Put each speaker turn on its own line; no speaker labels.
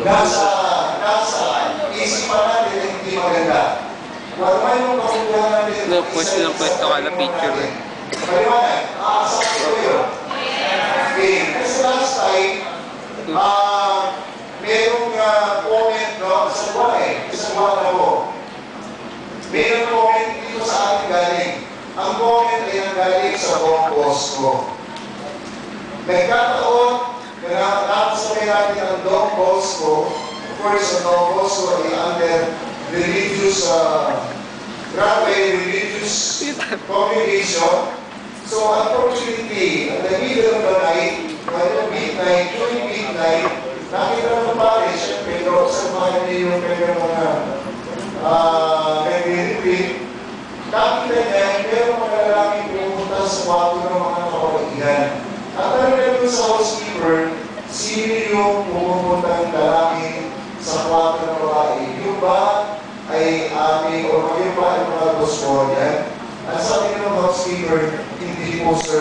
nasa isipan natin na hindi maganda. Kung ano man yung kapuntuhan natin,
Post lang po ito kala picture.
paliwanag, aasahan ko yun. Okay, kasi last time, merong comment sa buwan na po. Merong comment dito sa ating galing. Ang comment ay nanggaling sa buong post ko. Nagkataon, nakasabay natin ang Don Bosco. Of course, ang Don Bosco ay under religious, religious congregation. So, unfortunately, at the middle of the night, during midnight, nakita ng pare, siyempre, observahan niya yung kanyang mga nag-repeat. Nakita niya, meron mga lalaking pumunta sa kwarto ng mga kababaihan. At talaga doon sa housekeeper, sino yung pumupuntang lalaki sa kwarto ng babae? Yung ba ay aming, o yung ba ay mga gusto niya? At sabi ng housekeeper, hindi po, sir.